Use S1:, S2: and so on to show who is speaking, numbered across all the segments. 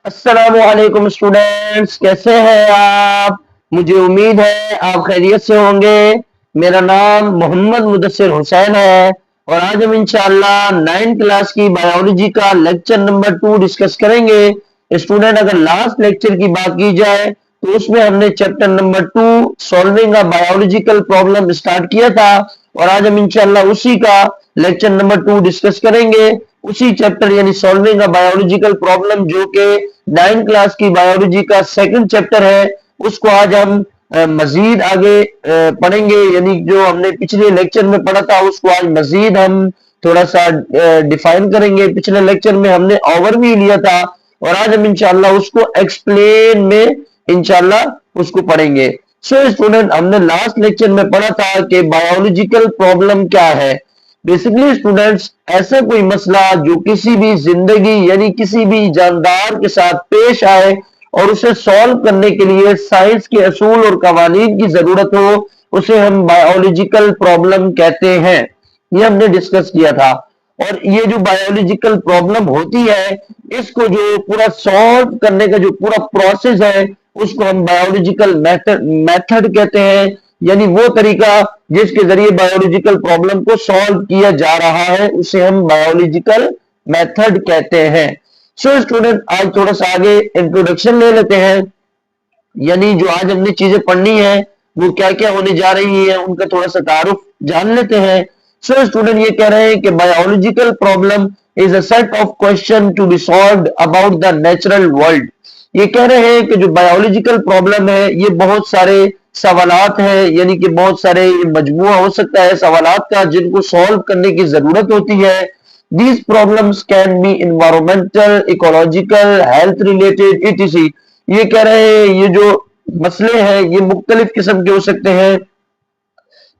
S1: अस्सलामुअलैकुम स्टूडेंट्स, कैसे हैं आप। मुझे उम्मीद है आप खैरियत से होंगे। मेरा नाम मोहम्मद मुदस्सिर हुसैन है और आज हम इंशाअल्लाह 9th क्लास की बायोलॉजी का लेक्चर नंबर 2 डिस्कस करेंगे। स्टूडेंट, अगर लास्ट लेक्चर की बात की जाए तो उसमें हमने chapter number 2 solving a biological problem start किया था और आज हम इंशाअल्लाह उसी का लेक्चर नंबर 2 डिस्कस करेंगे। उसी चैप्टर यानी सॉल्विंग अ बायोलॉजिकल प्रॉब्लम जो कि 9th क्लास की बायोलॉजी का सेकंड चैप्टर है, उसको आज हम मजीद आगे पढ़ेंगे। यानी जो हमने पिछले लेक्चर में पढ़ा था उसको आज मजीद हम थोड़ा सा डिफाइन करेंगे। पिछले लेक्चर में हमने ओवरव्यू लिया था और आज हम इंशाल्लाह उसको एक्सप्लेन में इंशाल्लाह उसको पढ़ेंगे। सो स्टूडेंट, हमने लास्ट लेक्चर में पढ़ा था कि बायोलॉजिकल प्रॉब्लम क्या है। बेसिकली स्टूडेंट्स, ऐसा कोई मसला जो किसी भी जिंदगी यानी किसी भी जानदार के साथ पेश आए और उसे सॉल्व करने के लिए साइंस के असूल और कवानीन की जरूरत हो, उसे हम बायोलॉजिकल प्रॉब्लम कहते हैं। ये हमने डिस्कस किया था। और ये जो बायोलॉजिकल प्रॉब्लम होती है, इसको जो पूरा सॉल्व करने का जो पूरा प्रोसेस है उसको हम बायोलॉजिकल मेथड कहते हैं। यानी वो तरीका जिसके जरिए बायोलॉजिकल प्रॉब्लम को सॉल्व किया जा रहा है उसे हम बायोलॉजिकल मेथड कहते हैं। सो स्टूडेंट, आज थोड़ा सा आगे इंट्रोडक्शन ले लेते हैं। यानी जो आज हमने चीजें पढ़नी है वो क्या क्या होने जा रही है उनका थोड़ा सा तारुफ जान लेते हैं। सो स्टूडेंट, ये कह रहे हैं कि biological problem is a set of question to be solved about the natural world. ये कह रहे हैं कि जो बायोलॉजिकल प्रॉब्लम है ये बहुत सारे सवालात हैं, यानी कि बहुत सारे मजमुआ हो सकता है सवालात का जिनको सॉल्व करने की जरूरत होती है। These problems can be environmental, ecological, health related etc.. ये कह रहे हैं ये जो मसले हैं ये मुख्तलिफ किस्म के हो सकते हैं।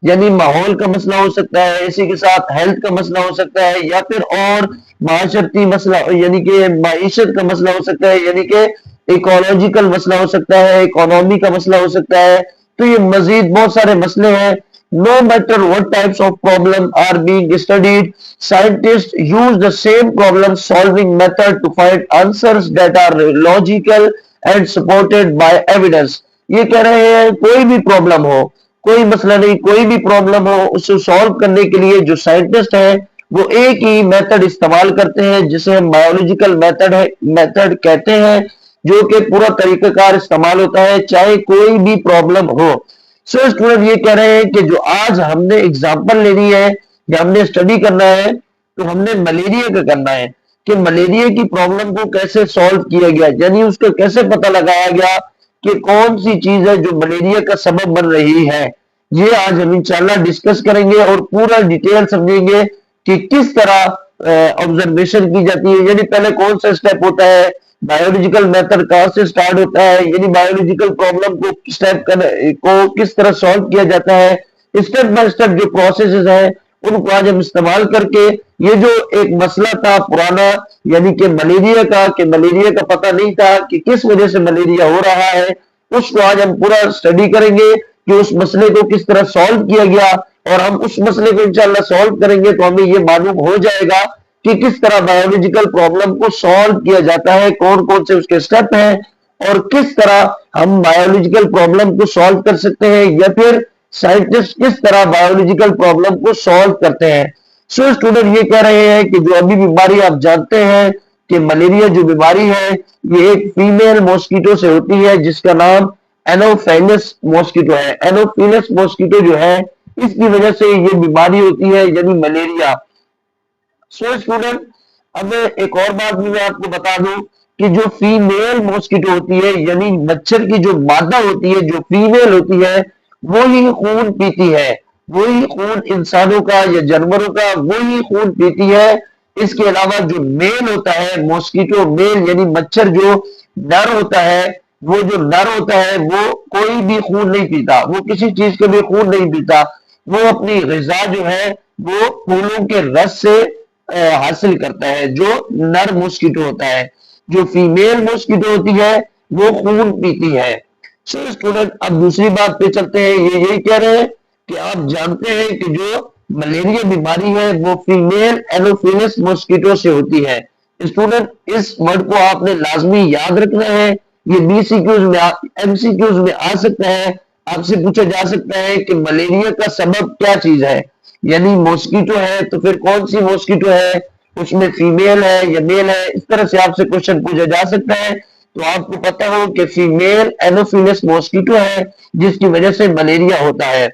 S1: यानी माहौल का मसला हो सकता है, इसी के साथ हेल्थ का मसला हो सकता है, या फिर और माशरती मसला यानी कि माईशत का मसला हो सकता है, यानी कि इकोलॉजिकल मसला हो सकता है, इकोनॉमी का मसला हो सकता है। तो ये मजीद बहुत सारे मसले हैं। No matter what types of problem are being studied, scientists use the same problem solving method to find answers that are logical and supported by evidence। ये कह रहे हैं कोई भी प्रॉब्लम हो, कोई मसला नहीं, कोई भी प्रॉब्लम हो, उसे सॉल्व करने के लिए जो साइंटिस्ट है वो एक ही मेथड इस्तेमाल करते हैं जिसे हम बायोलॉजिकल मेथड कहते हैं, जो कि पूरा तरीकाकार इस्तेमाल होता है चाहे कोई भी प्रॉब्लम हो। सो स्टूडेंट, ये कह रहे हैं कि जो आज हमने एग्जांपल लेनी है या हमने स्टडी करना है तो हमने मलेरिया का करना है कि मलेरिया की प्रॉब्लम को कैसे सॉल्व किया गया, यानी उसको कैसे पता लगाया गया कि कौन सी चीज है जो मलेरिया का सबब बन रही है। ये आज हम इंशाल्लाह डिस्कस करेंगे और पूरा डिटेल समझेंगे कि किस तरह ऑब्जर्वेशन की जाती है। यानी पहले कौन सा स्टेप होता है, बायोलॉजिकल मेथड कहां से स्टार्ट होता है, यानी बायोलॉजिकल प्रॉब्लम को किस तरह सॉल्व किया जाता है, स्टेप बाय स्टेप जो प्रोसेसेस है उनको आज हम इस्तेमाल करके ये जो एक मसला था पुराना यानी कि मलेरिया का, कि मलेरिया का पता नहीं था कि किस वजह से मलेरिया हो रहा है, उसको आज हम पूरा स्टडी करेंगे कि उस मसले को किस तरह सॉल्व किया गया। और हम उस मसले को इंशाल्लाह सॉल्व करेंगे तो हमें ये मालूम हो जाएगा कि किस तरह बायोलॉजिकल प्रॉब्लम को सॉल्व किया जाता है, कौन कौन से उसके स्टेप हैं और किस तरह हम बायोलॉजिकल प्रॉब्लम को सॉल्व कर सकते हैं, या फिर साइंटिस्ट किस तरह बायोलॉजिकल प्रॉब्लम को सॉल्व करते हैं। सो स्टूडेंट, ये कह रहे हैं कि जो अभी बीमारी आप जानते हैं कि मलेरिया जो बीमारी है ये एक फीमेल मॉस्किटो से होती है जिसका नाम एनोफिलस मॉस्किटो है। एनोफिलस मॉस्किटो जो है इसकी वजह से ये बीमारी होती है यानी मलेरिया। सो स्टूडेंट, अब एक और बात भी मैं आपको बता दूं कि जो फीमेल मॉस्किटो होती है यानी मच्छर की जो मादा होती है, जो फीमेल होती है, वो ही खून पीती है, वो ही खून इंसानों का या जानवरों का वो ही खून पीती है। इसके अलावा जो मेल होता है मॉस्किटो मेल यानी मच्छर जो नर होता है, वो जो नर होता है वो कोई भी खून नहीं पीता, वो किसी चीज का भी खून नहीं पीता। वो अपनी ग़िज़ा जो है वो फूलों के रस से हासिल करता है, जो नर मॉस्किटो होता है। जो फीमेल मॉस्किटो होती है वो खून पीती है। सो स्टूडेंट, अब दूसरी बात पे चलते हैं। ये यही कह रहे हैं कि आप जानते हैं कि जो मलेरिया बीमारी है वो फीमेल एनोफिलस मॉस्किटो से होती है। स्टूडेंट इस वर्ड को आपने लाजमी याद रखना है। ये बीसीक्यूज में एमसीक्यूज में आ सकता है। आपसे पूछा जा सकता है कि मलेरिया का सबब क्या चीज है, यानी मॉस्किटो है तो फिर कौन सी मॉस्किटो है, उसमें फीमेल है या मेल है, इस तरह से आपसे क्वेश्चन पूछा जा सकता है। तो आपको पता हो कि फीमेल एनोफिलस मॉस्किटो है जिसकी वजह से मलेरिया होता है।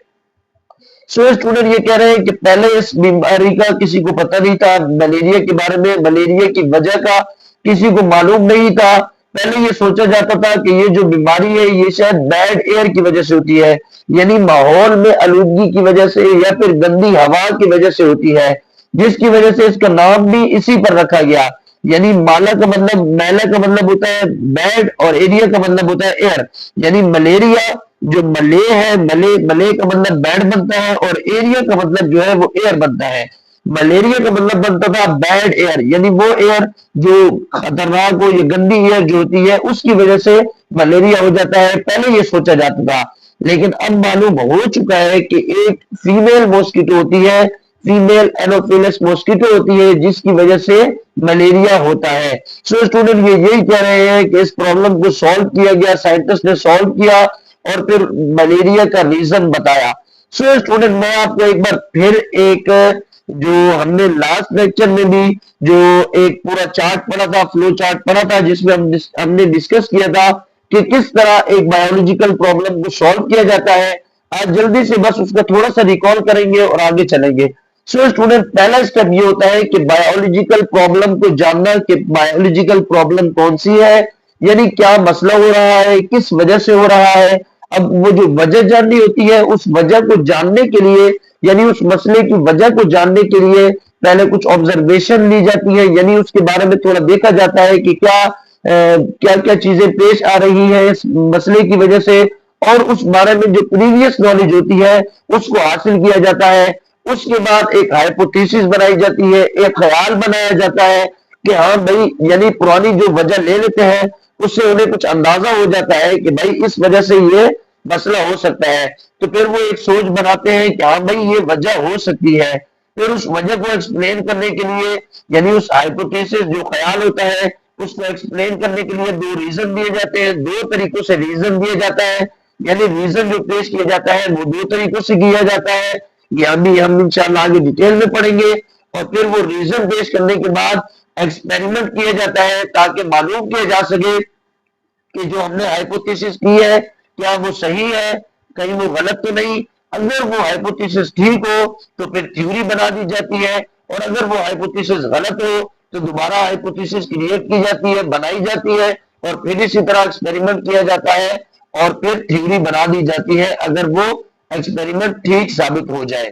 S1: सो स्टूडेंट ये कह रहे हैं कि पहले इस बीमारी का किसी को पता नहीं था, मलेरिया के बारे में, मलेरिया की वजह का किसी को मालूम नहीं था। पहले ये सोचा जाता था कि ये जो बीमारी है ये शायद बैड एयर की वजह से होती है, यानी माहौल में आलूदगी की वजह से या फिर गंदी हवा की वजह से होती है, जिसकी वजह से इसका नाम भी इसी पर रखा गया। यानी मैला का मतलब होता है बैड और एरिया का मतलब होता है एयर। यानी मलेरिया जो मले है, मले का मतलब बैड बनता है और एरिया का मतलब जो है वो एयर बनता है। मलेरिया का मतलब बनता था बैड एयर, यानी वो एयर जो खतरनाक हो, ये गंदी एयर जो होती है उसकी वजह से मलेरिया हो जाता है, पहले ये सोचा जाता था। लेकिन अब मालूम हो चुका है कि एक फीमेल मॉस्किटो होती है, फीमेल एनोफिलस मॉस्किटो होती है जिसकी वजह से मलेरिया होता है। सो स्टूडेंट ये यही कह रहे हैं कि इस प्रॉब्लम को सॉल्व किया गया, साइंटिस्ट ने सॉल्व किया और फिर मलेरिया का रीजन बताया। सो स्टूडेंट मैं आपको एक बार फिर एक जो हमने लास्ट लेक्चर में भी जो एक पूरा चार्ट पढ़ा था, फ्लो चार्ट पढ़ा था, जिसमें हमने डिस्कस किया था कि किस तरह एक बायोलॉजिकल प्रॉब्लम को सॉल्व किया जाता है। आज जल्दी से बस उसका थोड़ा सा रिकॉल करेंगे और आगे चलेंगे। सो स्टूडेंट पहला स्टेप ये होता है कि बायोलॉजिकल प्रॉब्लम को जानना कि बायोलॉजिकल प्रॉब्लम कौन सी है, यानी क्या मसला हो रहा है, किस वजह से हो रहा है। अब वो जो वजह जाननी होती है, उस वजह को जानने के लिए, यानी उस मसले की वजह को जानने के लिए पहले कुछ ऑब्जर्वेशन ली जाती है, यानी उसके बारे में थोड़ा देखा जाता है कि क्या क्या चीजें पेश आ रही है इस मसले की वजह से, और उस बारे में जो प्रीवियस नॉलेज होती है उसको हासिल किया जाता है। उसके बाद एक हाइपोथेसिस बनाई जाती है, एक ख्याल बनाया जाता है कि हाँ भाई, यानी पुरानी जो वजह ले लेते हैं उससे उन्हें कुछ अंदाजा हो जाता है कि भाई इस वजह से ये मसला हो सकता है। तो फिर वो एक सोच बनाते हैं कि हाँ भाई ये वजह हो सकती है। फिर उस वजह को एक्सप्लेन करने के लिए, यानी उस हाइपोथेसिस जो ख्याल होता है उसको एक्सप्लेन करने के लिए दो रीजन दिए जाते हैं, दो तरीकों से रीजन दिया जाता है। यानी रीजन जो पेश किया जाता है वो दो तरीकों से किया जाता है, ये अभी हम इंशाल्लाह आगे डिटेल में पढ़ेंगे। और फिर वो रीजन पेश करने के बाद एक्सपेरिमेंट किया जाता है ताकि मालूम किया जा सके कि जो हमने हाइपोथेसिस की है क्या वो सही है, कहीं वो गलत तो नहीं। अगर वो हाइपोथेसिस ठीक हो तो फिर थ्योरी बना दी जाती है, और अगर वो हाइपोथेसिस गलत हो तो दोबारा हाइपोथेसिस क्रिएट की जाती है, बनाई जाती है, और फिर इसी तरह एक्सपेरिमेंट किया जाता है और फिर थ्योरी बना दी जाती है अगर वो एक्सपेरिमेंट ठीक साबित हो जाए।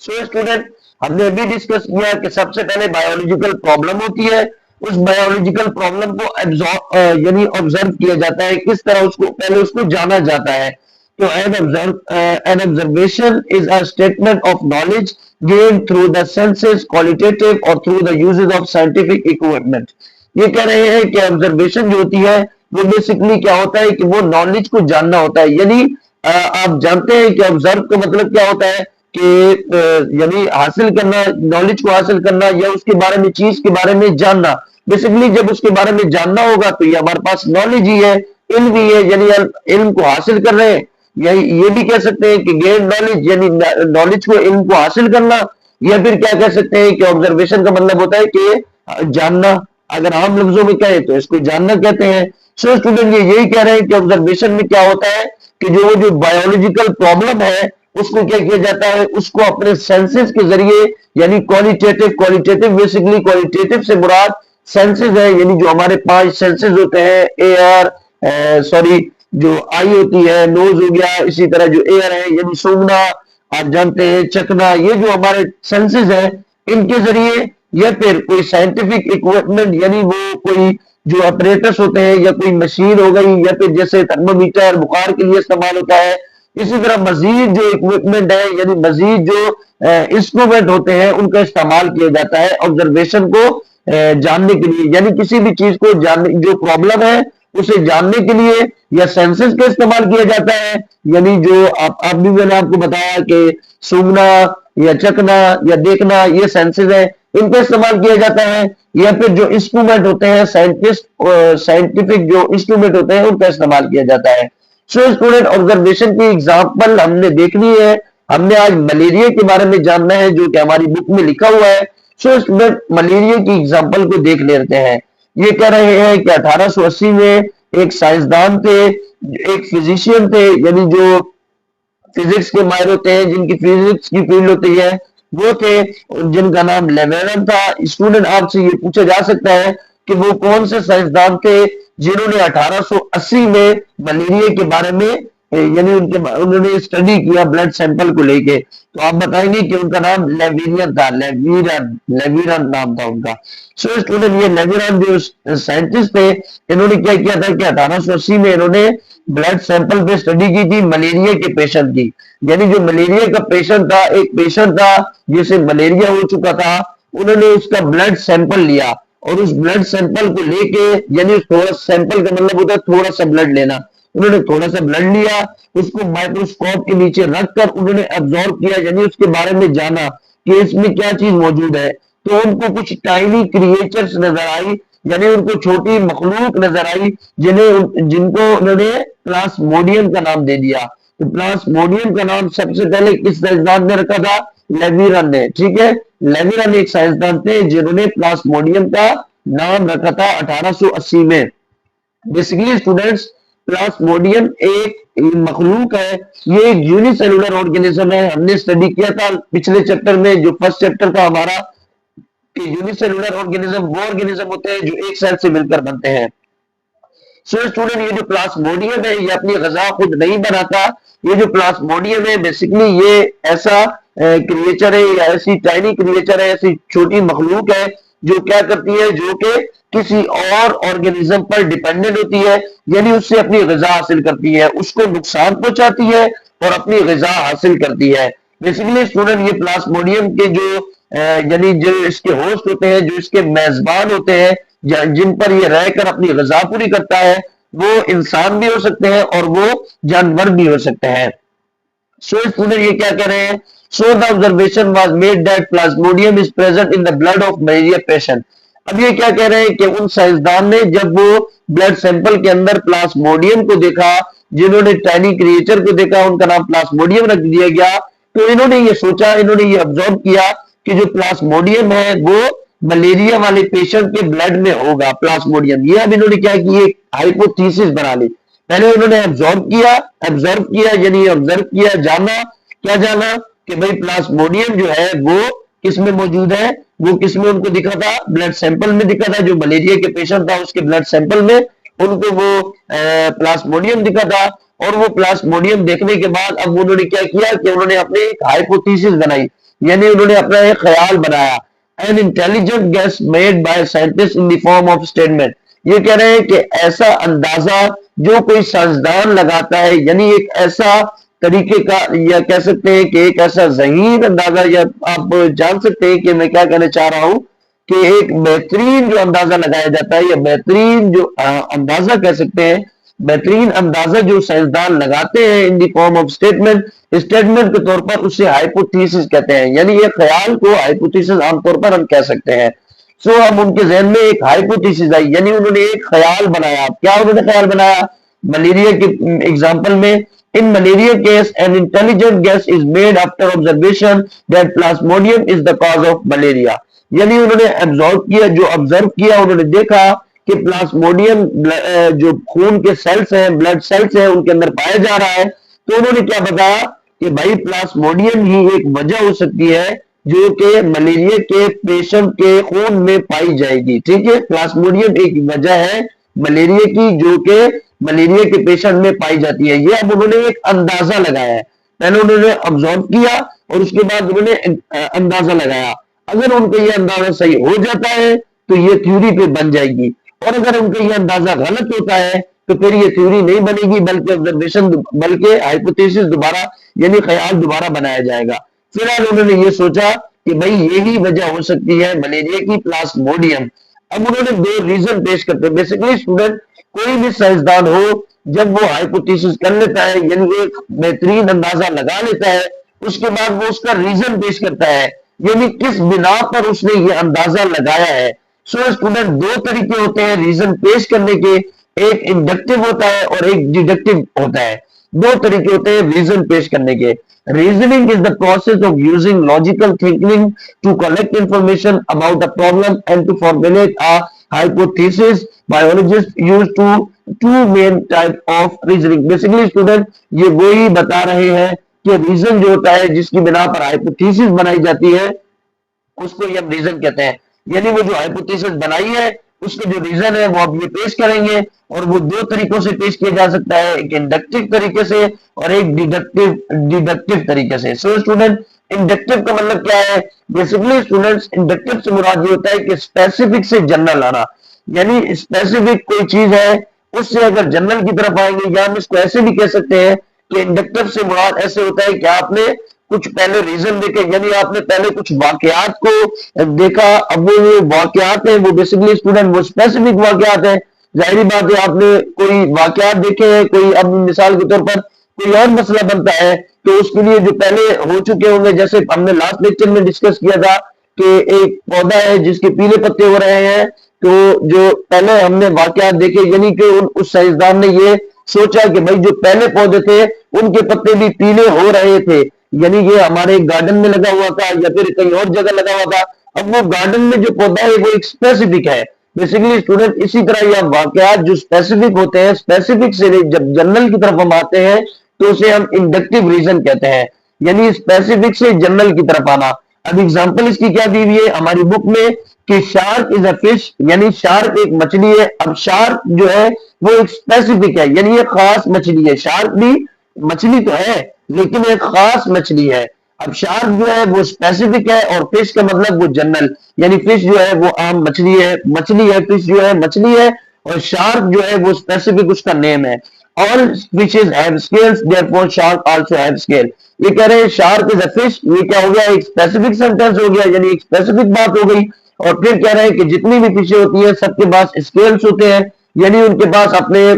S1: सो स्टूडेंट हमने अभी डिस्कस किया कि सबसे पहले बायोलॉजिकल प्रॉब्लम होती है, उस बायोलॉजिकल प्रॉब्लम को यानी ऑब्जर्व किया जाता है, किस तरह उसको पहले उसको जाना जाता है। तो an observation is a statement of knowledge gained through the senses, qualitative और through the uses of scientific equipment. ये कह रहे हैं कि ऑब्जर्वेशन जो होती है वो बेसिकली क्या होता है कि वो नॉलेज को जानना होता है। यानी आप जानते हैं कि ऑब्जर्व का मतलब क्या होता है कि यानी हासिल करना, नॉलेज को हासिल करना या उसके बारे में, चीज के बारे में जानना। बेसिकली जब उसके बारे में जानना होगा तो ये हमारे पास नॉलेज ही है, इल्म भी है, यानी इल्म को हासिल कर रहे हैं। ये भी कह सकते हैं कि गेन नॉलेज, यानी नॉलेज को, इल्म को हासिल करना। या फिर क्या कह सकते हैं कि ऑब्जर्वेशन का मतलब होता है कि जानना। अगर आम लफ्जों में कहें तो इसको जानना कहते हैं। सो स्टूडेंट ये यही कह रहे हैं कि ऑब्जर्वेशन में क्या होता है कि जो बायोलॉजिकल प्रॉब्लम है उसको क्या किया जाता है, उसको अपने सेंसेस के जरिए, यानी क्वालिटेटिव बेसिकली क्वालिटेटिव से मुराद सेंसेस है, यानी जो हमारे 5 सेंसेस होते हैं, एयर, सॉरी जो आई होती है, नोज हो गया, इसी तरह जो एयर है यानी सूंघना, आप जानते हैं चखना, ये जो हमारे सेंसेस है इनके जरिए, या फिर कोई साइंटिफिक इक्विपमेंट, यानी वो कोई जो ऑपरेटर्स होते हैं या कोई मशीन हो गई, या फिर जैसे थर्मोमीटर बुखार के लिए इस्तेमाल होता है, इसी तरह मजीद जो इक्विपमेंट है, यानी मजीद जो इंस्ट्रूमेंट होते हैं उनका इस्तेमाल किया जाता है ऑब्जर्वेशन को जानने के लिए। यानी किसी भी चीज को जानने, जो प्रॉब्लम है उसे जानने के लिए या सेंसेस का इस्तेमाल किया जाता है। यानी जो आप भी मैंने आपको बताया कि सूंघना या चखना या देखना ये सेंसेस है, इनका इस्तेमाल किया जाता है, या फिर जो इंस्ट्रूमेंट होते हैं साइंटिफिक जो इंस्ट्रूमेंट होते हैं उनका इस्तेमाल किया जाता है। सो स्टूडेंट, ऑब्जर्वेशन की एग्जांपल हमने देख ली है। हमने आज मलेरिया के बारे में जानना है जो कि हमारी बुक में लिखा हुआ है। सो स्टूडेंट, मलेरिया की एग्जांपल को देख लेते हैं। ये कह रहे हैं कि 1880 में एक साइंसदान थे, एक फिजिशियन थे, यानी जो फिजिक्स के माहिर होते हैं, जिनकी फिजिक्स की फील्ड होती है, वो थे, जिनका नाम लेवेरन था। स्टूडेंट, आपसे ये पूछा जा सकता है कि वो कौन से साइंसदान थे जिन्होंने 1880 में मलेरिया के बारे में यानी उन्होंने स्टडी किया ब्लड सैंपल को लेके। तो आप बताएंगे कि उनका नाम लेविरियन था, लेविरन लेविरन नाम था उनका। सो स्टूडेंट, ये लेविरन जो साइंटिस्ट थे, इन्होंने क्या किया था कि 1880 में इन्होंने ब्लड सैंपल पे स्टडी की थी मलेरिया के पेशेंट की। यानी जो मलेरिया का पेशेंट था, एक पेशेंट था जिसे मलेरिया हो चुका था, उन्होंने उसका ब्लड सैंपल लिया और उस ब्लड सैंपल को लेके, यानी थोड़ा सैंपल का मतलब होता है थोड़ा सा ब्लड लेना, उन्होंने थोड़ा सा ब्लड लिया, उसको माइक्रोस्कोप के नीचे रखकर उन्होंने एब्जॉर्ब किया, यानी उसके बारे में जाना कि इसमें क्या चीज मौजूद है। तो उनको कुछ टाइनी क्रिएचर्स नजर आई, यानी उनको छोटी मखलूक नजर आई, जिनको उन्होंने प्लाज्मोडियम का नाम दे दिया। तो प्लाज्मोडियम का नाम सबसे पहले किस साइंसदान ने रखा था? लेविरन ने। ठीक है, लेविरन एक साइंसदान थे जिन्होंने प्लाज्मोडियम का नाम रखा था 1880 में। बेसिकली स्टूडेंट्स, प्लाज्मोडियम एक मखलूक है, ये एक यूनिसेलुलर ऑर्गेनिज्म है। हमने स्टडी किया था पिछले चैप्टर में, जो फर्स्ट चैप्टर था हमारा, कि यूनिसेलुलर ऑर्गेनिज्म वो ऑर्गेनिज्म होते हैं जो एक सेल से मिलकर बनते हैं। सो स्टूडेंट, ये जो प्लाज्मोडियम है ये अपनी ग़िज़ा खुद नहीं बनाता। ये जो प्लाज्मोडियम है बेसिकली ये ऐसा क्रिएचर है, या ऐसी टाइनी क्रिएचर है, ऐसी छोटी मखलूक है जो क्या करती है, जो कि किसी और ऑर्गेनिज्म पर डिपेंडेंट होती है, यानी उससे अपनी ग़िज़ा हासिल करती है, उसको नुकसान पहुंचाती है और अपनी ग़िज़ा हासिल करती है। बेसिकली स्टूडेंट, ये प्लाज्मोडियम के जो यानी जो इसके होस्ट होते हैं, जो इसके मेजबान होते हैं, जिन पर ये रहकर अपनी ग़िज़ा पूरी करता है, वो इंसान भी हो सकते हैं और वो जानवर भी हो सकते हैं। सो स्टूडेंट, ये क्या कह रहे हैं? So the observation was made that plasmodium is present in the blood of malaria patient. अब ये क्या कह रहे हैं कि उन साइंसदान ने जब वो ब्लड सैंपल के अंदर प्लाज्मोडियम को देखा, जिन्होंने टाइनी क्रिएचर को देखा, उनका नाम प्लाज्मोडियम रख दिया गया, तो इन्होंने ये सोचा, इन्होंने ये ऑब्जर्व किया कि जो प्लाज्मोडियम है वो मलेरिया वाले पेशेंट के ब्लड में होगा प्लाज्मोडियम। ये अब इन्होंने क्या किया, एक हाइपोथेसिस बना ली। पहले उन्होंने ऑब्जर्व किया यानी ऑब्जर्व किया, जाना, क्या जाना कि भाई प्लाज्मोडियम जो है वो किसमें मौजूद है, वो किसमें उनको दिखा था? ब्लड सैंपल में दिखा था। जो मलेरिया के पेशेंट था उसके ब्लड सैंपल में उनको वो प्लाज्मोडियम दिखा था। और वो प्लाज्मोडियम देखने के बाद अब उन्होंने क्या किया कि उन्होंने अपनी एक हाइपोथेसिस बनाई, यानी उन्होंने अपना एक ख्याल बनाया। An intelligent guess made by scientist in the form of statement. ये कह रहे हैं कि ऐसा अंदाजा जो कोई साइंसदान लगाता है, यानी एक ऐसा तरीके का, या कह सकते हैं कि एक ऐसा ज़हीन अंदाजा, या आप जान सकते हैं कि मैं क्या कहना चाह रहा हूं, कि एक बेहतरीन जो अंदाजा लगाया जाता है, या बेहतरीन जो अंदाजा कह सकते हैं, बेहतरीन अंदाजा जो साइंसदान लगाते हैं इन द फॉर्म ऑफ स्टेटमेंट के तौर पर, उसे हाइपोथेसिस कहते हैं। यानी ये ख्याल को हाइपोथेसिस आमतौर पर हम कह सकते हैं। सो अब उनके जहन में एक हाइपोथेसिस आई, यानी उन्होंने एक ख्याल बनाया। क्या उन्होंने ख्याल बनाया? मलेरिया के एग्जाम्पल में, in malaria case an intelligent guess is made after observation that plasmodium is the cause of malaria. यानी उन्होंने ऑब्जर्व किया, उन्होंने देखा कि प्लाज्मोडियम जो खून के सेल्स हैं, ब्लड सेल्स हैं, उनके अंदर पाया जा रहा है। तो उन्होंने क्या बताया कि भाई प्लाज्मोडियम ही एक वजह हो सकती है जो कि मलेरिया के पेशेंट के खून में पाई जाएगी। ठीक है, प्लाज्मोडियम एक वजह है मलेरिया की जो कि मलेरिया के पेशेंट में पाई जाती है। ये अब उन्होंने एक अंदाजा लगाया है। पहले उन्होंने ऑब्जर्व किया और उसके बाद उन्होंने अंदाजा लगाया। अगर उनका ये अंदाजा सही हो जाता है तो ये थ्योरी पे बन जाएगी, और अगर उनका ये अंदाजा गलत होता है तो फिर ये थ्योरी नहीं बनेगी, बल्कि ऑब्जर्वेशन, बल्कि हाइपोथेसिस दोबारा, यानी ख्याल दोबारा बनाया जाएगा। फिलहाल उन्होंने ये सोचा कि भाई यही वजह हो सकती है मलेरिया की, प्लाज्मोडियम। अब उन्होंने दो रीजन पेश करते हैं। बेसिकली स्टूडेंट, कोई भी साइंसदान हो, जब वो हाइपोथेसिस कर लेता है, यानी एक बेहतरीन अंदाजा लगा लेता है, उसके बाद वो उसका रीजन पेश करता है यानी किस बिना पर उसने ये अंदाजा लगाया है। सो स्टूडेंट, दो तरीके होते हैं रीजन पेश करने के, एक इंडक्टिव होता है और एक डिडक्टिव होता है। दो तरीके होते हैं रीजन पेश करने के। Reasoning is the process of using logical thinking to collect information about a problem and to formulate a hypothesis. Biologist use two main type of reasoning. Basically student, ये वही बता रहे हैं कि रीजन जो होता है जिसकी बिना पर हाइपोथेसिस बनाई जाती है, उसको ही हम रीजन कहते हैं। यानी वो जो हाइपोथेसिस बनाई है उसके जो रीजन है वो अब ये पेश करेंगे, और वो दो तरीकों से पेश किया जा सकता है, एक इंडक्टिव तरीके से और एक डिडक्टिव तरीके से। सो स्टूडेंट, इंडक्टिव का मतलब क्या है? बेसिकली स्टूडेंट्स, इंडक्टिव से मुराद ये होता है कि स्पेसिफिक से जनरल आना। यानी स्पेसिफिक कोई चीज है उससे अगर जनरल की तरफ आएंगे, या हम इसको ऐसे भी कह सकते हैं कि इंडक्टिव से मुराद ऐसे होता है कि आपने कुछ पहले रीजन देखे, यानी आपने पहले कुछ वाकयात को देखा, अब वो वाकयात है वो बेसिकली स्टूडेंट वो स्पेसिफिक वाकयात है। जाहिर बात है, आपने कोई वाकयात देखे हैं, कोई अब मिसाल के तौर पर कोई और मसला बनता है तो उसके लिए जो पहले हो चुके होंगे, जैसे हमने लास्ट लेक्चर में डिस्कस किया था कि एक पौधा है जिसके पीले पत्ते हो रहे हैं, तो जो पहले हमने वाकयात देखे, यानी कि उस साइंसदान ने ये सोचा कि भाई जो पहले पौधे थे उनके पत्ते भी पीले हो रहे थे, यानी ये हमारे गार्डन में लगा हुआ था या फिर कहीं और जगह लगा हुआ था। अब वो गार्डन में जो पौधा है वो एक स्पेसिफिक है। बेसिकली स्टूडेंट, इसी तरह यह वाकयात जो स्पेसिफिक होते हैं, स्पेसिफिक से जब जनरल की तरफ हम आते हैं तो उसे हम इंडक्टिव रीजन कहते हैं, यानी स्पेसिफिक से जनरल की तरफ आना। अब एग्जांपल इसकी क्या दी हुई है हमारी बुक में कि शार्क इज अ फिश, यानी शार्क एक मछली है। अब शार्क जो है वो एक स्पेसिफिक है, यानी ये खास मछली है। शार्क भी मछली तो है लेकिन एक खास मछली है। अब शार्क जो है वो स्पेसिफिक है और फिश का मतलब वो जनरल, यानी फिश जो है वो आम मछली है, फिश जो है मछली है, और शार्क जो है वो स्पेसिफिक उसका नेम है। All fishes have scales, therefore shark also have scale. ये कह रहे हैं शार्क इज अ फिश, ये क्या हो गया? एक स्पेसिफिक सेंटेंस हो गया, यानी एक स्पेसिफिक बात हो गई। और फिर कह रहे हैं कि जितनी भी फिशें होती है सबके पास स्केल्स होते हैं, यानी उनके पास अपने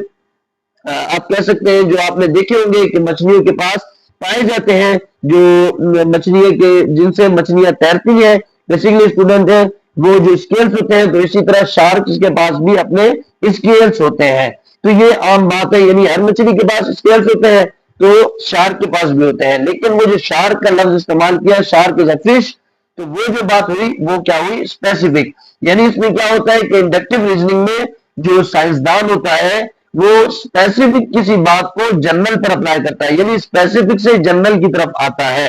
S1: आप कह सकते हैं जो आपने देखे होंगे कि मछलियों के पास पाए जाते हैं जो मछलियों के जिनसे मछलियां तैरती हैं, बेसिकली स्टूडेंट है वो जो स्केल्स होते हैं। तो इसी तरह शार्क के पास भी अपने स्केल्स होते हैं। तो ये आम बात है, यानी हर मछली के पास स्केल्स होते हैं तो शार्क के पास भी होते हैं। लेकिन वो जो शार्क का लफ्ज इस्तेमाल किया, शार्क इज अ फिश, तो वो जो बात हुई वो क्या हुई? स्पेसिफिक। यानी इसमें क्या होता है कि इंडक्टिव रीजनिंग में जो साइंसदान होता है वो स्पेसिफिक किसी बात को जनरल पर अप्लाई करता है, यानी स्पेसिफिक से जनरल की तरफ आता है।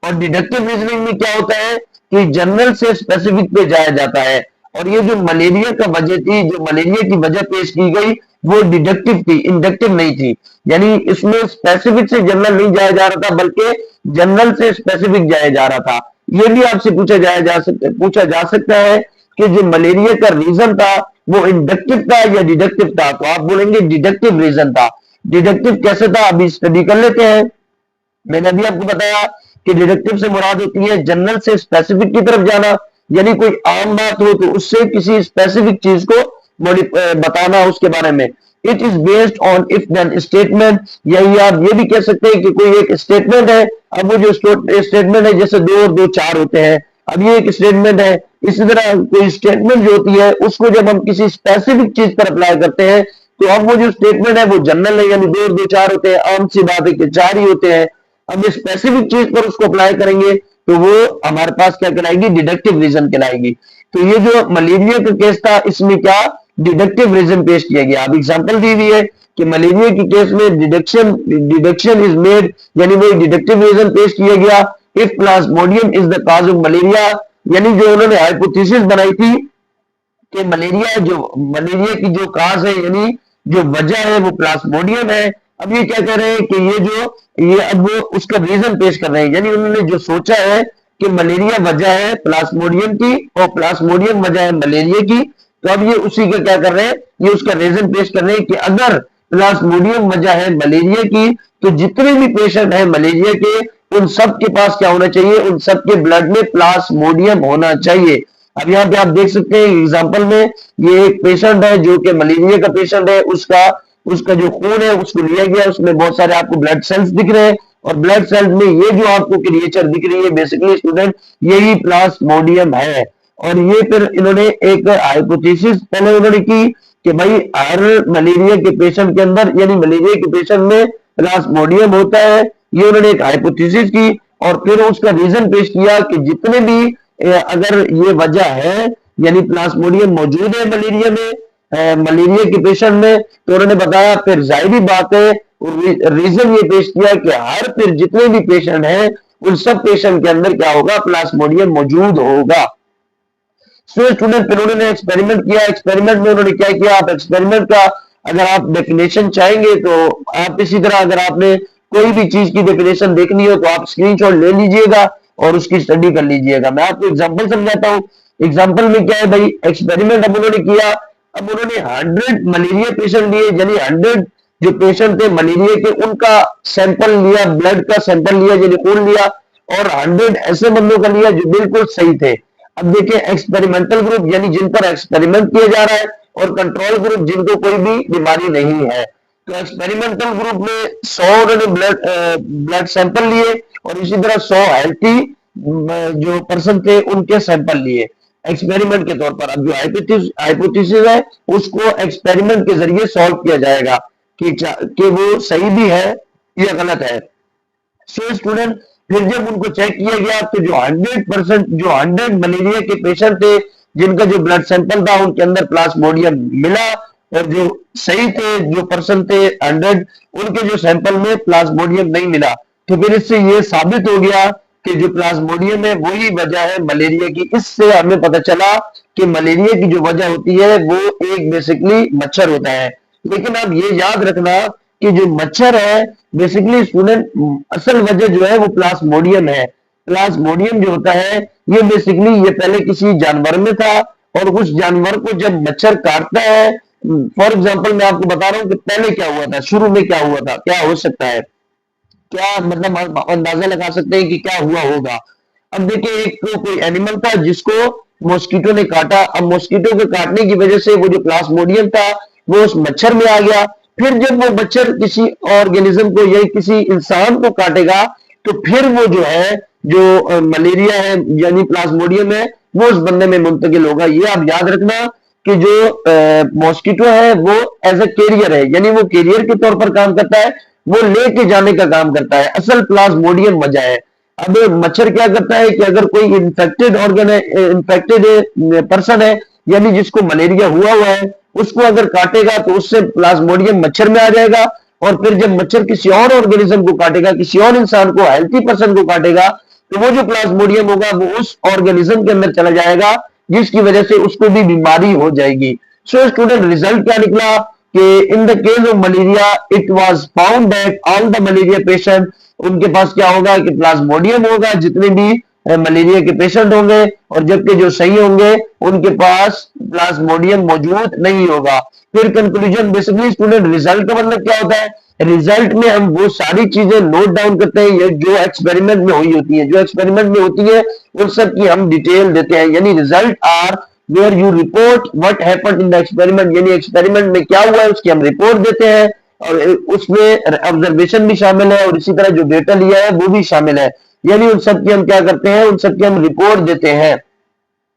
S1: और डिडक्टिव रीजनिंग में क्या होता है कि जनरल से स्पेसिफिक पे जाया जाता है। और ये जो मलेरिया का वजह थी, जो मलेरिया की वजह पेश की गई वो डिडक्टिव थी, इंडक्टिव नहीं थी। यानी इसमें स्पेसिफिक से जनरल नहीं जाया जा रहा था बल्कि जनरल से स्पेसिफिक जाया जा रहा था। ये भी आपसे पूछा जा सकता है कि जो मलेरिया का रीजन था वो इंडक्टिव था या डिडक्टिव था, तो आप बोलेंगे डिडक्टिव रीजन था। डिडक्टिव कैसे था अभी स्टडी कर लेते हैं। मैंने अभी आपको बताया कि डिडक्टिव से मुराद होती है जनरल से स्पेसिफिक की तरफ जाना, यानी कोई आम बात हो तो उससे किसी स्पेसिफिक चीज को बताना उसके बारे में। It is based on if then statement, यही आप ये भी कह सकते हैं कि कोई एक स्टेटमेंट है। अब वो जो स्टेटमेंट है जैसे 2 और 2 4 होते हैं, अब ये एक स्टेटमेंट है। इसी तरह कोई स्टेटमेंट जो होती है उसको जब हम किसी स्पेसिफिक चीज पर अप्लाई करते हैं तो अब वो जो स्टेटमेंट है वो जनरल है, यानी 2 और 2 4 होते हैं, आम सी बात है कि 4 ही होते हैं। अब ये स्पेसिफिक चीज पर उसको अप्लाई करेंगे तो वो हमारे पास क्या कहलाएगी? डिडक्टिव रीजन कहलाएगी। तो ये जो मलेरिया का केस था इसमें क्या डिडक्टिव रीजन पेश किया गया। अब एग्जांपल दी हुई है कि मलेरिया के केस में डिडक्शन इज मेड, यानी वो डिडक्टिव रीजन पेश किया गया। If Plasmodium is the cause of malaria, यानी जो उन्होंने हाइपोथेसिस बनाई थी कि मलेरिया की जो काज है, यानी जो वजह है वो प्लाज्मोडियम है। अब ये क्या कह रहे हैं कि ये अब वो उसका रीजन पेश कर रहे हैं, यानी उन्होंने जो सोचा है कि मलेरिया वजह है प्लाज्मोडियम की और प्लाज्मोडियम वजह है मलेरिया की, तो अब ये उसी का क्या कर रहे हैं? ये उसका रीजन पेश कर रहे हैं कि अगर प्लाज्मोडियम वजह है मलेरिया की तो जितने भी पेशेंट हैं मलेरिया के उन सब के पास क्या होना चाहिए? उन सब के ब्लड में प्लाज्मोडियम होना चाहिए। अब यहाँ पे आप देख सकते हैं एग्जांपल में ये एक पेशेंट है जो कि मलेरिया का पेशेंट है, उसका जो खून है उसको लिया गया, उसमें बहुत सारे आपको ब्लड सेल्स दिख रहे हैं और ब्लड सेल्स में ये जो आपको क्रिएचर दिख रही है बेसिकली स्टूडेंट यही प्लाज्मोडियम है। और ये फिर इन्होंने एक हाइपोथेसिस पहले उन्होंने की कि भाई हर मलेरिया के पेशेंट के अंदर यानी मलेरिया के पेशेंट में प्लाज्मोडियम होता है, ये उन्होंने एक हाइपोथेसिस की और फिर उसका रीजन पेश किया कि जितने भी अगर ये वजह है यानी प्लाज्मोडियम मौजूद है मलेरिया में मलेरिया के पेशेंट में, तो उन्होंने बताया फिर जाहिर बात है रीजन ये पेश किया कि हर फिर जितने भी पेशेंट हैं उन सब पेशेंट के अंदर क्या होगा, प्लाज्मोडियम मौजूद होगा। सो स्टूडेंट फिर उन्होंने एक्सपेरिमेंट किया, एक्सपेरिमेंट में उन्होंने क्या किया, आप एक्सपेरिमेंट का अगर आप डेफिनेशन चाहेंगे तो आप इसी तरह अगर आपने कोई भी चीज की डेफिनेशन देखनी हो तो आप स्क्रीनशॉट ले लीजिएगा और उसकी स्टडी कर लीजिएगा। मैं आपको एग्जांपल समझाता हूँ। एग्जांपल में क्या है भाई, एक्सपेरिमेंट अब उन्होंने किया, अब उन्होंने 100 मलेरिया पेशेंट लिए यानी 100 जो पेशेंट थे मलेरिया के उनका सैंपल लिया, ब्लड का सैंपल लिया यानी खून लिया और 100 ऐसे बंदों का लिया जो बिल्कुल सही थे। अब देखिए एक्सपेरिमेंटल ग्रुप यानी जिन पर एक्सपेरिमेंट किया जा रहा है और कंट्रोल ग्रुप जिनको कोई भी बीमारी नहीं है। तो एक्सपेरिमेंटल ग्रुप में 100 उन्होंने ब्लड सैंपल लिए और इसी तरह 100 हेल्थी जो पर्सन थे उनके सैंपल लिए एक्सपेरिमेंट के तौर पर। अब जो हाइपोथेसिस है उसको एक्सपेरिमेंट के जरिए सॉल्व किया जाएगा कि वो सही भी है या गलत है। सो स्टूडेंट फिर जब उनको चेक किया गया तो जो 100% जो 100 मलेरिया के पेशेंट थे जिनका जो ब्लड सैंपल था उनके अंदर प्लाज्मोडियम मिला और जो सही थे जो पर्सन थे 100 उनके जो सैंपल में प्लाज्मोडियम नहीं मिला। तो फिर इससे ये साबित हो गया कि जो प्लाज्मोडियम है वही वजह है मलेरिया की। इससे हमें पता चला कि मलेरिया की जो वजह होती है वो एक बेसिकली मच्छर होता है। लेकिन अब ये याद रखना कि जो मच्छर है बेसिकली स्टूडेंट असल वजह जो है वो प्लाज्मोडियम है। प्लाज्मोडियम जो होता है ये बेसिकली ये पहले किसी जानवर में था और उस जानवर को जब मच्छर काटता है, फॉर एग्जांपल मैं आपको बता रहा हूं कि पहले क्या हुआ था, शुरू में क्या हुआ था, क्या हो सकता है, क्या मतलब आप अंदाजा लगा सकते हैं कि क्या हुआ होगा। अब देखिए एक तो कोई एनिमल था जिसको मॉस्किटो ने काटा, अब मॉस्किटो के काटने की वजह से वो जो प्लाज्मोडियम था वो उस मच्छर में आ गया। फिर जब वो मच्छर किसी ऑर्गेनिज्म को या किसी इंसान को काटेगा तो फिर वो जो है जो मलेरिया है यानी प्लाज्मोडियम है वो उस बंदे में मुंतकिल होगा। ये आप याद रखना कि जो मॉस्किटो है वो एज ए कैरियर है यानी वो कैरियर के तौर पर काम करता है, वो लेके जाने का काम करता है, असल प्लाज्मोडियम वजह है। अब मच्छर क्या करता है कि अगर कोई इन्फेक्टेड इन्फेक्टेड पर्सन है यानी जिसको मलेरिया हुआ है उसको अगर काटेगा तो उससे प्लाज्मोडियम मच्छर में आ जाएगा और फिर जब मच्छर किसी और ऑर्गेनिज्म को काटेगा, किसी और इंसान को हेल्थी पर्सन को काटेगा तो वो जो प्लाज्मोडियम होगा वो उस ऑर्गेनिज्म के अंदर चला जाएगा जिसकी वजह से उसको भी बीमारी हो जाएगी। सो स्टूडेंट रिजल्ट क्या निकला कि in the case of malaria it was found that all the malaria patient उनके पास क्या होगा कि प्लाज्मोडियम होगा जितने भी मलेरिया के पेशेंट होंगे और जबकि जो सही होंगे उनके पास प्लाज्मोडियम मौजूद नहीं होगा। फिर कंक्लूजन बेसिकली स्टूडेंट रिजल्ट का मतलब क्या होता है, रिजल्ट में हम वो सारी चीजें नोट डाउन करते हैं ये जो एक्सपेरिमेंट में हुई होती है, जो एक्सपेरिमेंट में होती है उन सब की हम डिटेल देते हैं यानी result are where you report what happened in the experiment यानी एक्सपेरिमेंट में क्या हुआ है उसकी हम रिपोर्ट देते हैं और उसमें ऑब्जर्वेशन भी शामिल है और इसी तरह जो डेटा लिया है वो भी शामिल है यानी उन सब की हम क्या करते हैं, उन सब की हम रिपोर्ट देते हैं।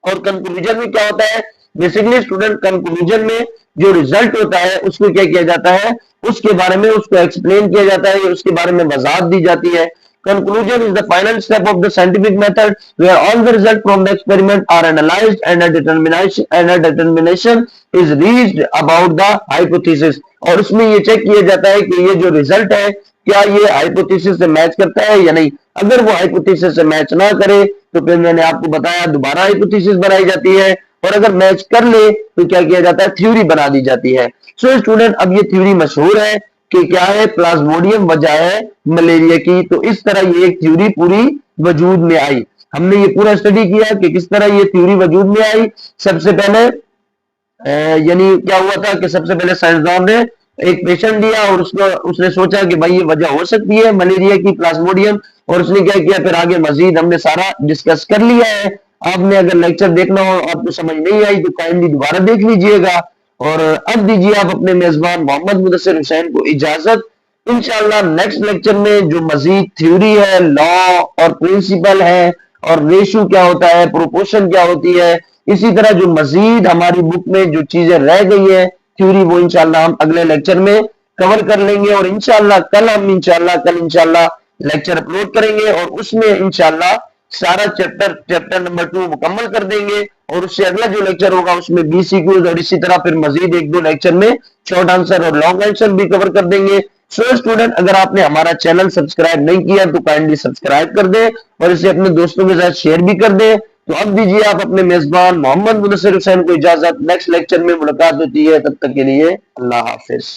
S1: और कंक्लूजन में क्या होता है बेसिकली स्टूडेंट, कंक्लूजन में जो रिजल्ट होता है उसको क्या किया जाता है, उसके बारे में उसको एक्सप्लेन किया जाता है, उसके बारे में वजाहत दी जाती है। Conclusion is the final step of the scientific method where all the results from the experiment are analyzed and a determination is reached about the hypothesis। और उसमें ये चेक किया जाता है कि ये जो रिजल्ट है क्या ये हाइपोथेसिस से मैच करता है या नहीं। अगर वो हाइपोथेसिस से मैच ना करे तो फिर मैंने आपको बताया दोबारा हाइपोथेसिस बनाई जाती है और अगर मैच कर ले तो क्या किया जाता है, थ्योरी बना दी जाती है। सो स्टूडेंट अब ये थ्योरी मशहूर है कि क्या है, प्लाज्मोडियम वजह है मलेरिया की। तो इस तरह ये एक थ्योरी पूरी वजूद में आई। हमने ये पूरा स्टडी किया कि किस तरह ये थ्योरी वजूद में आई। सबसे पहले यानी क्या हुआ था कि सबसे पहले साइंसदान ने एक पेशेंट लिया और उसने सोचा कि भाई ये वजह हो सकती है मलेरिया की, प्लाज्मोडियम, और उसने क्या किया फिर आगे मजीद हमने सारा डिस्कस कर लिया है। आपने अगर लेक्चर देखना हो आपको समझ नहीं आई तो काइंडली दोबारा देख लीजिएगा। और अब दीजिए आप अपने मेजबान मोहम्मद मुदस्सिर हुसैन को इजाजत। इंशाल्लाह नेक्स्ट लेक्चर में जो मजीद थ्योरी है, लॉ और प्रिंसिपल है, और रेशो क्या होता है, प्रोपोर्शन क्या होती है, इसी तरह जो मजीद हमारी बुक में जो चीजें रह गई है थ्योरी, वो इंशाल्लाह हम अगले लेक्चर में कवर कर लेंगे। और इंशाल्लाह कल इंशाल्लाह लेक्चर अपलोड करेंगे और उसमें इंशाल्लाह सारा चैप्टर नंबर 2 मुकम्मल कर देंगे, और उससे अगला जो लेक्चर होगा उसमें BCQs और इसी तरह फिर मजीद 1-2 लेक्चर में शॉर्ट आंसर और लॉन्ग आंसर भी कवर कर देंगे। सो स्टूडेंट, अगर आपने हमारा चैनल सब्सक्राइब नहीं किया तो काइंडली सब्सक्राइब कर दे और इसे अपने दोस्तों के साथ शेयर भी कर दे। तो अब दीजिए आप अपने मेजबान मोहम्मद मुदस्सिर हुसैन को इजाजत। नेक्स्ट लेक्चर में मुलाकात होती है, तब तक के लिए अल्लाह हाफिज।